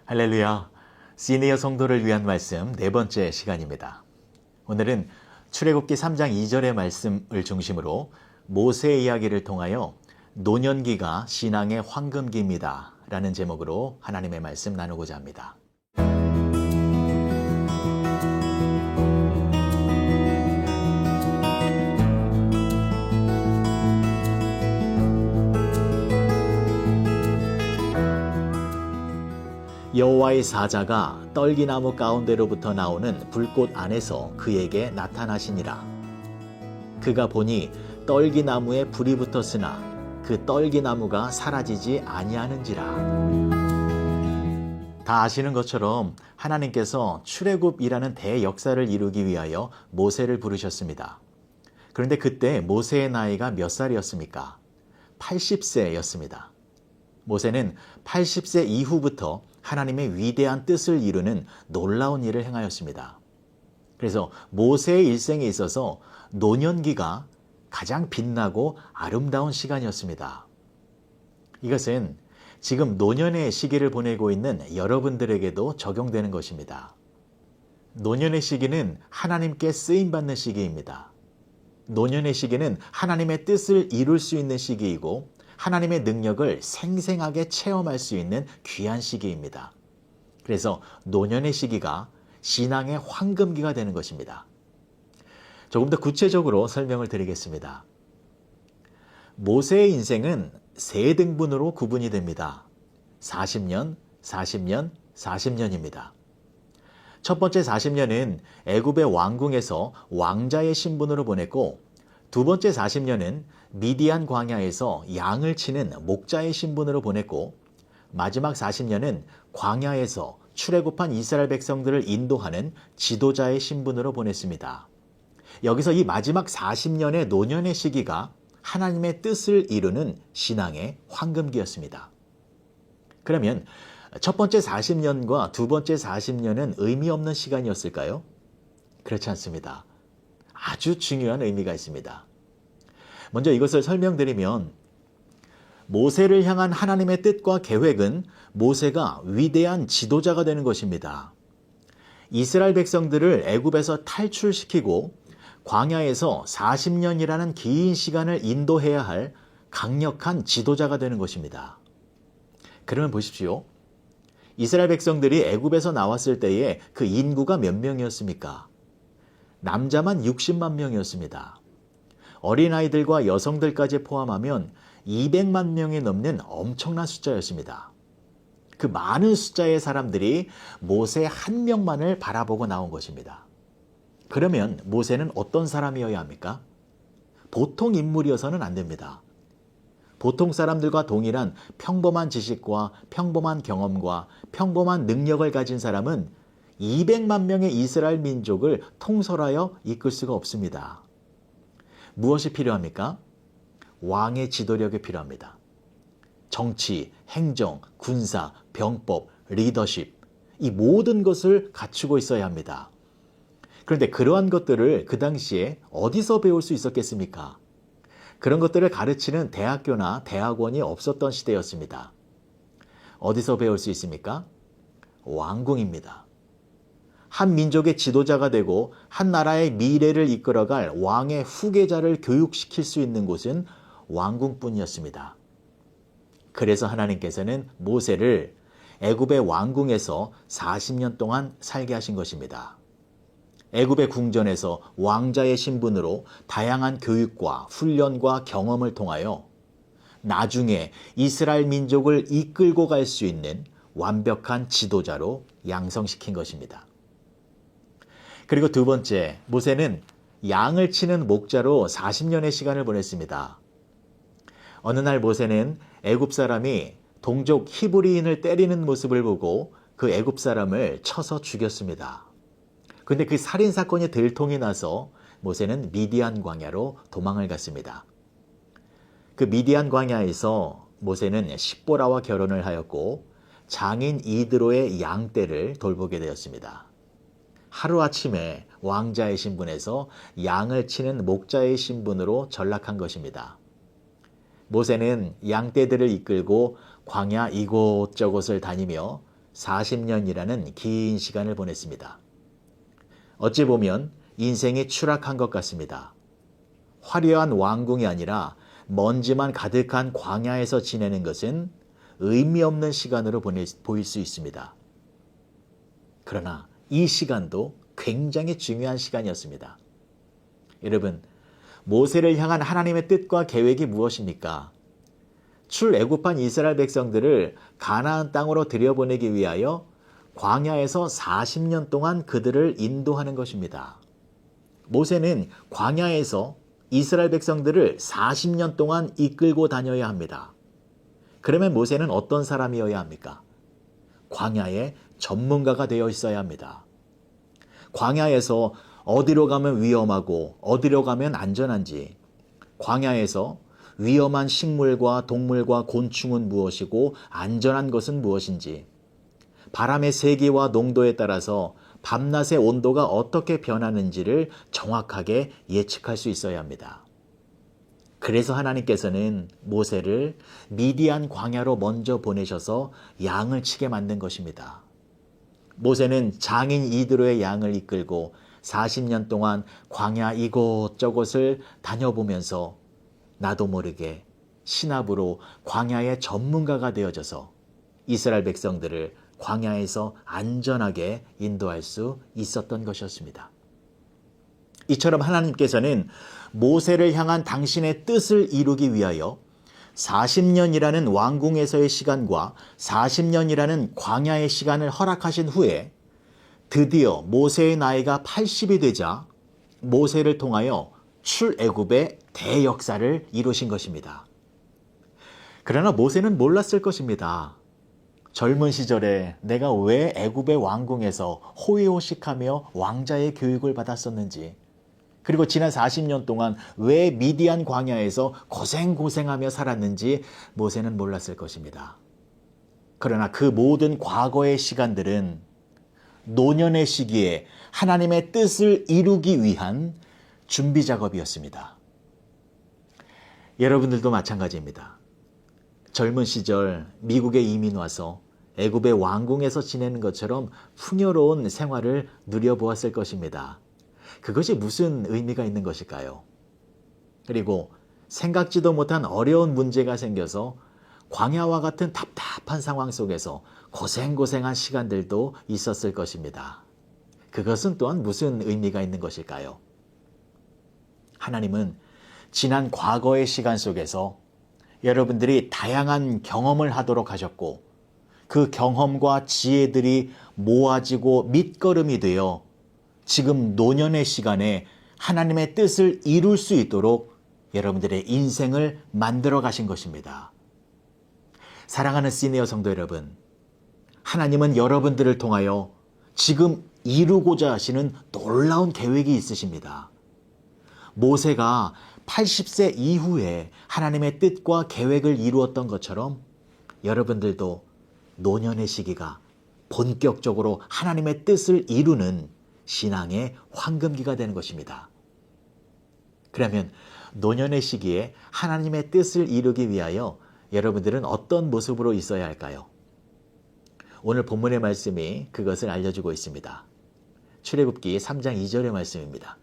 할렐루야. 시니어 성도를 위한 말씀 네 번째 시간입니다. 오늘은 출애굽기 3장 2절의 말씀을 중심으로 모세의 이야기를 통하여 노년기가 신앙의 황금기입니다 라는 제목으로 하나님의 말씀 나누고자 합니다. 여호와의 사자가 떨기나무 가운데로부터 나오는 불꽃 안에서 그에게 나타나시니라. 그가 보니 떨기나무에 불이 붙었으나 그 떨기나무가 사라지지 아니하는지라. 다 아시는 것처럼 하나님께서 출애굽이라는 대역사를 이루기 위하여 모세를 부르셨습니다. 그런데 그때 모세의 나이가 몇 살이었습니까? 80세였습니다. 모세는 80세 이후부터 하나님의 위대한 뜻을 이루는 놀라운 일을 행하였습니다. 그래서 모세의 일생에 있어서 노년기가 가장 빛나고 아름다운 시간이었습니다. 이것은 지금 노년의 시기를 보내고 있는 여러분들에게도 적용되는 것입니다. 노년의 시기는 하나님께 쓰임받는 시기입니다. 노년의 시기는 하나님의 뜻을 이룰 수 있는 시기이고 하나님의 능력을 생생하게 체험할 수 있는 귀한 시기입니다. 그래서 노년의 시기가 신앙의 황금기가 되는 것입니다. 조금 더 구체적으로 설명을 드리겠습니다. 모세의 인생은 세 등분으로 구분이 됩니다. 40년, 40년, 40년입니다. 첫 번째 40년은 애굽의 왕궁에서 왕자의 신분으로 보냈고 두 번째 40년은 미디안 광야에서 양을 치는 목자의 신분으로 보냈고 마지막 40년은 광야에서 출애굽한 이스라엘 백성들을 인도하는 지도자의 신분으로 보냈습니다. 여기서 이 마지막 40년의 노년의 시기가 하나님의 뜻을 이루는 신앙의 황금기였습니다. 그러면 첫 번째 40년과 두 번째 40년은 의미 없는 시간이었을까요? 그렇지 않습니다. 아주 중요한 의미가 있습니다. 먼저 이것을 설명드리면 모세를 향한 하나님의 뜻과 계획은 모세가 위대한 지도자가 되는 것입니다. 이스라엘 백성들을 애굽에서 탈출시키고 광야에서 40년이라는 긴 시간을 인도해야 할 강력한 지도자가 되는 것입니다. 그러면 보십시오. 이스라엘 백성들이 애굽에서 나왔을 때에 그 인구가 몇 명이었습니까? 남자만 60만 명이었습니다. 어린아이들과 여성들까지 포함하면 200만 명이 넘는 엄청난 숫자였습니다. 그 많은 숫자의 사람들이 모세 한 명만을 바라보고 나온 것입니다. 그러면 모세는 어떤 사람이어야 합니까? 보통 인물이어서는 안 됩니다. 보통 사람들과 동일한 평범한 지식과 평범한 경험과 평범한 능력을 가진 사람은 200만 명의 이스라엘 민족을 통솔하여 이끌 수가 없습니다. 무엇이 필요합니까? 왕의 지도력이 필요합니다. 정치, 행정, 군사, 병법, 리더십, 이 모든 것을 갖추고 있어야 합니다. 그런데 그러한 것들을 그 당시에 어디서 배울 수 있었겠습니까? 그런 것들을 가르치는 대학교나 대학원이 없었던 시대였습니다. 어디서 배울 수 있습니까? 왕궁입니다. 한 민족의 지도자가 되고 한 나라의 미래를 이끌어갈 왕의 후계자를 교육시킬 수 있는 곳은 왕궁뿐이었습니다. 그래서 하나님께서는 모세를 애굽의 왕궁에서 40년 동안 살게 하신 것입니다. 애굽의 궁전에서 왕자의 신분으로 다양한 교육과 훈련과 경험을 통하여 나중에 이스라엘 민족을 이끌고 갈 수 있는 완벽한 지도자로 양성시킨 것입니다. 그리고 두 번째, 모세는 양을 치는 목자로 40년의 시간을 보냈습니다. 어느 날 모세는 애굽 사람이 동족 히브리인을 때리는 모습을 보고 그 애굽 사람을 쳐서 죽였습니다. 그런데 그 살인 사건이 들통이 나서 모세는 미디안 광야로 도망을 갔습니다. 그 미디안 광야에서 모세는 십보라와 결혼을 하였고 장인 이드로의 양떼를 돌보게 되었습니다. 하루아침에 왕자의 신분에서 양을 치는 목자의 신분으로 전락한 것입니다. 모세는 양떼들을 이끌고 광야 이곳저곳을 다니며 40년이라는 긴 시간을 보냈습니다. 어찌 보면 인생이 추락한 것 같습니다. 화려한 왕궁이 아니라 먼지만 가득한 광야에서 지내는 것은 의미 없는 시간으로 보일 수 있습니다. 그러나 이 시간도 굉장히 중요한 시간이었습니다. 여러분, 모세를 향한 하나님의 뜻과 계획이 무엇입니까? 출애굽한 이스라엘 백성들을 가나안 땅으로 들여보내기 위하여 광야에서 40년 동안 그들을 인도하는 것입니다. 모세는 광야에서 이스라엘 백성들을 40년 동안 이끌고 다녀야 합니다. 그러면 모세는 어떤 사람이어야 합니까? 광야의 전문가가 되어 있어야 합니다. 광야에서 어디로 가면 위험하고 어디로 가면 안전한지, 광야에서 위험한 식물과 동물과 곤충은 무엇이고 안전한 것은 무엇인지, 바람의 세기와 농도에 따라서 밤낮의 온도가 어떻게 변하는지를 정확하게 예측할 수 있어야 합니다. 그래서 하나님께서는 모세를 미디안 광야로 먼저 보내셔서 양을 치게 만든 것입니다. 모세는 장인 이드로의 양을 이끌고 40년 동안 광야 이곳저곳을 다녀보면서 나도 모르게 신압으로 광야의 전문가가 되어져서 이스라엘 백성들을 광야에서 안전하게 인도할 수 있었던 것이었습니다. 이처럼 하나님께서는 모세를 향한 당신의 뜻을 이루기 위하여 40년이라는 왕궁에서의 시간과 40년이라는 광야의 시간을 허락하신 후에 드디어 모세의 나이가 80이 되자 모세를 통하여 출애굽의 대역사를 이루신 것입니다. 그러나 모세는 몰랐을 것입니다. 젊은 시절에 내가 왜 애굽의 왕궁에서 호의호식하며 왕자의 교육을 받았었는지, 그리고 지난 40년 동안 왜 미디안 광야에서 고생하며 살았는지 모세는 몰랐을 것입니다. 그러나 그 모든 과거의 시간들은 노년의 시기에 하나님의 뜻을 이루기 위한 준비 작업이었습니다. 여러분들도 마찬가지입니다. 젊은 시절 미국에 이민 와서 애굽의 왕궁에서 지내는 것처럼 풍요로운 생활을 누려보았을 것입니다. 그것이 무슨 의미가 있는 것일까요? 그리고 생각지도 못한 어려운 문제가 생겨서 광야와 같은 답답한 상황 속에서 고생한 시간들도 있었을 것입니다. 그것은 또한 무슨 의미가 있는 것일까요? 하나님은 지난 과거의 시간 속에서 여러분들이 다양한 경험을 하도록 하셨고, 그 경험과 지혜들이 모아지고 밑거름이 되어 지금 노년의 시간에 하나님의 뜻을 이룰 수 있도록 여러분들의 인생을 만들어 가신 것입니다. 사랑하는 시니어 성도 여러분, 하나님은 여러분들을 통하여 지금 이루고자 하시는 놀라운 계획이 있으십니다. 모세가 80세 이후에 하나님의 뜻과 계획을 이루었던 것처럼 여러분들도 노년의 시기가 본격적으로 하나님의 뜻을 이루는 신앙의 황금기가 되는 것입니다. 그러면 노년의 시기에 하나님의 뜻을 이루기 위하여 여러분들은 어떤 모습으로 있어야 할까요? 오늘 본문의 말씀이 그것을 알려주고 있습니다. 출애굽기 3장 2절의 말씀입니다.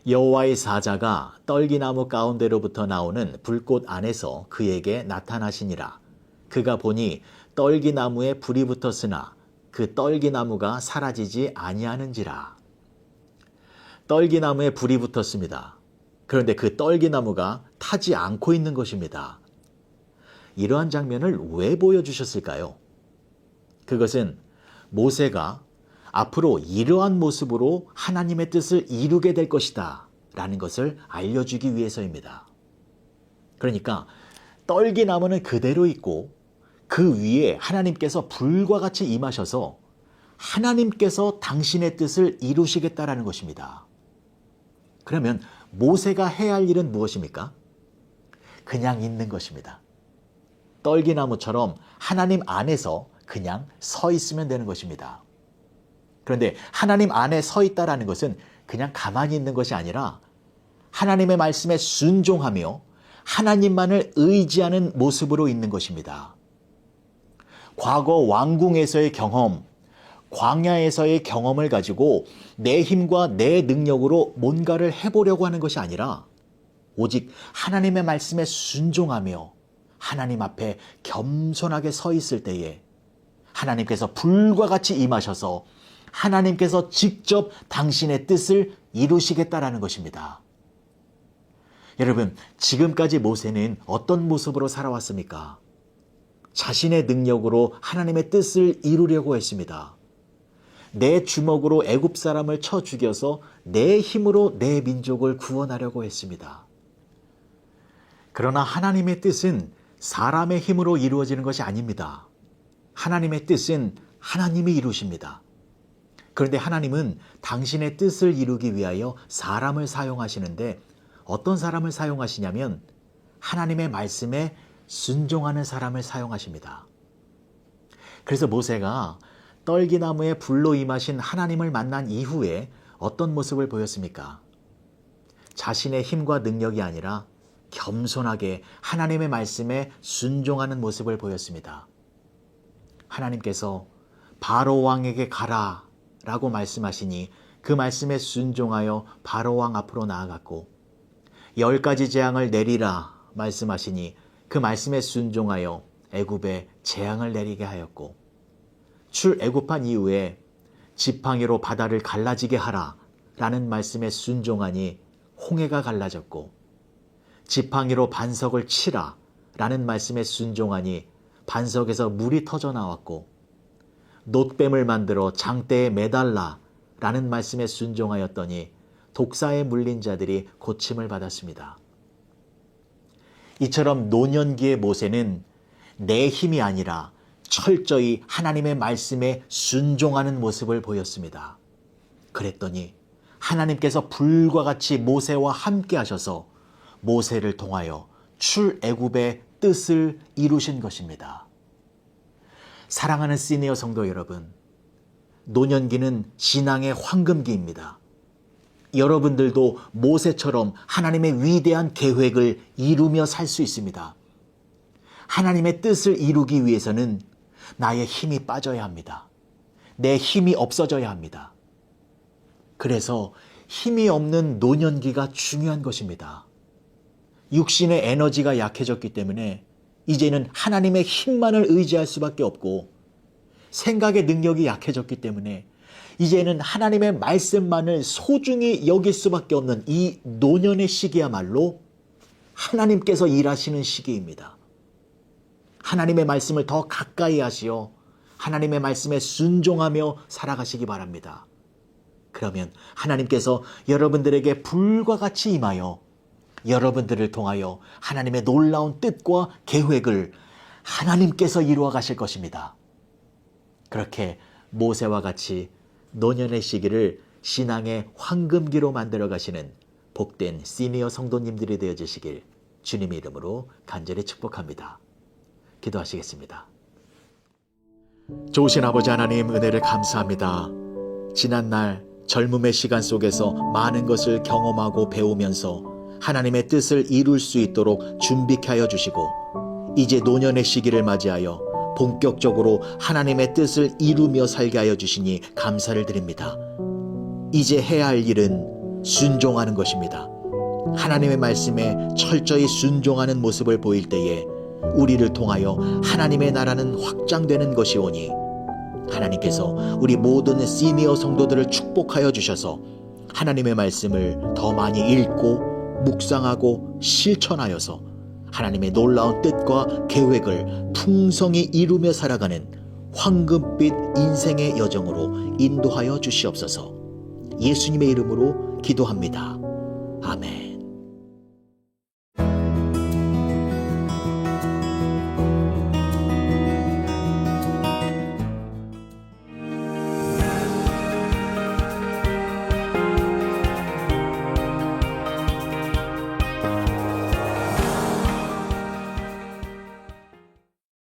여호와의 사자가 떨기나무 가운데로부터 나오는 불꽃 안에서 그에게 나타나시니라. 그가 보니 떨기나무에 불이 붙었으나 그 떨기나무가 사라지지 아니하는지라. 떨기나무에 불이 붙었습니다. 그런데 그 떨기나무가 타지 않고 있는 것입니다. 이러한 장면을 왜 보여주셨을까요? 그것은 모세가 앞으로 이러한 모습으로 하나님의 뜻을 이루게 될 것이다 라는 것을 알려주기 위해서입니다. 그러니까 떨기나무는 그대로 있고 그 위에 하나님께서 불과 같이 임하셔서 하나님께서 당신의 뜻을 이루시겠다라는 것입니다. 그러면 모세가 해야 할 일은 무엇입니까? 그냥 있는 것입니다. 떨기나무처럼 하나님 안에서 그냥 서 있으면 되는 것입니다. 그런데 하나님 안에 서 있다라는 것은 그냥 가만히 있는 것이 아니라 하나님의 말씀에 순종하며 하나님만을 의지하는 모습으로 있는 것입니다. 과거 왕궁에서의 경험, 광야에서의 경험을 가지고 내 힘과 내 능력으로 뭔가를 해보려고 하는 것이 아니라 오직 하나님의 말씀에 순종하며 하나님 앞에 겸손하게 서 있을 때에 하나님께서 불과 같이 임하셔서 하나님께서 직접 당신의 뜻을 이루시겠다라는 것입니다. 여러분, 지금까지 모세는 어떤 모습으로 살아왔습니까? 자신의 능력으로 하나님의 뜻을 이루려고 했습니다. 내 주먹으로 애굽 사람을 쳐 죽여서 내 힘으로 내 민족을 구원하려고 했습니다. 그러나 하나님의 뜻은 사람의 힘으로 이루어지는 것이 아닙니다. 하나님의 뜻은 하나님이 이루십니다. 그런데 하나님은 당신의 뜻을 이루기 위하여 사람을 사용하시는데 어떤 사람을 사용하시냐면 하나님의 말씀에 순종하는 사람을 사용하십니다. 그래서 모세가 떨기나무에 불로 임하신 하나님을 만난 이후에 어떤 모습을 보였습니까? 자신의 힘과 능력이 아니라 겸손하게 하나님의 말씀에 순종하는 모습을 보였습니다. 하나님께서 바로 왕에게 가라 라고 말씀하시니 그 말씀에 순종하여 바로 왕 앞으로 나아갔고 10가지 재앙을 내리라 말씀하시니 그 말씀에 순종하여 애굽에 재앙을 내리게 하였고 출애굽한 이후에 지팡이로 바다를 갈라지게 하라 라는 말씀에 순종하니 홍해가 갈라졌고 지팡이로 반석을 치라 라는 말씀에 순종하니 반석에서 물이 터져 나왔고 놋뱀을 만들어 장대에 매달라 라는 말씀에 순종하였더니 독사에 물린 자들이 고침을 받았습니다. 이처럼 노년기의 모세는 내 힘이 아니라 철저히 하나님의 말씀에 순종하는 모습을 보였습니다. 그랬더니 하나님께서 불과 같이 모세와 함께 하셔서 모세를 통하여 출애굽의 뜻을 이루신 것입니다. 사랑하는 시니어 성도 여러분, 노년기는 신앙의 황금기입니다. 여러분들도 모세처럼 하나님의 위대한 계획을 이루며 살 수 있습니다. 하나님의 뜻을 이루기 위해서는 나의 힘이 빠져야 합니다. 내 힘이 없어져야 합니다. 그래서 힘이 없는 노년기가 중요한 것입니다. 육신의 에너지가 약해졌기 때문에 이제는 하나님의 힘만을 의지할 수밖에 없고 생각의 능력이 약해졌기 때문에 이제는 하나님의 말씀만을 소중히 여길 수밖에 없는 이 노년의 시기야말로 하나님께서 일하시는 시기입니다. 하나님의 말씀을 더 가까이 하시어 하나님의 말씀에 순종하며 살아가시기 바랍니다. 그러면 하나님께서 여러분들에게 불과 같이 임하여 여러분들을 통하여 하나님의 놀라운 뜻과 계획을 하나님께서 이루어 가실 것입니다. 그렇게 모세와 같이 노년의 시기를 신앙의 황금기로 만들어 가시는 복된 시니어 성도님들이 되어주시길 주님의 이름으로 간절히 축복합니다. 기도하시겠습니다. 좋으신 아버지 하나님, 은혜를 감사합니다. 지난날 젊음의 시간 속에서 많은 것을 경험하고 배우면서 하나님의 뜻을 이룰 수 있도록 준비케 하여 주시고 이제 노년의 시기를 맞이하여 본격적으로 하나님의 뜻을 이루며 살게 하여 주시니 감사를 드립니다. 이제 해야 할 일은 순종하는 것입니다. 하나님의 말씀에 철저히 순종하는 모습을 보일 때에 우리를 통하여 하나님의 나라는 확장되는 것이오니 하나님께서 우리 모든 시니어 성도들을 축복하여 주셔서 하나님의 말씀을 더 많이 읽고 묵상하고 실천하여서 하나님의 놀라운 뜻과 계획을 풍성히 이루며 살아가는 황금빛 인생의 여정으로 인도하여 주시옵소서. 예수님의 이름으로 기도합니다. 아멘.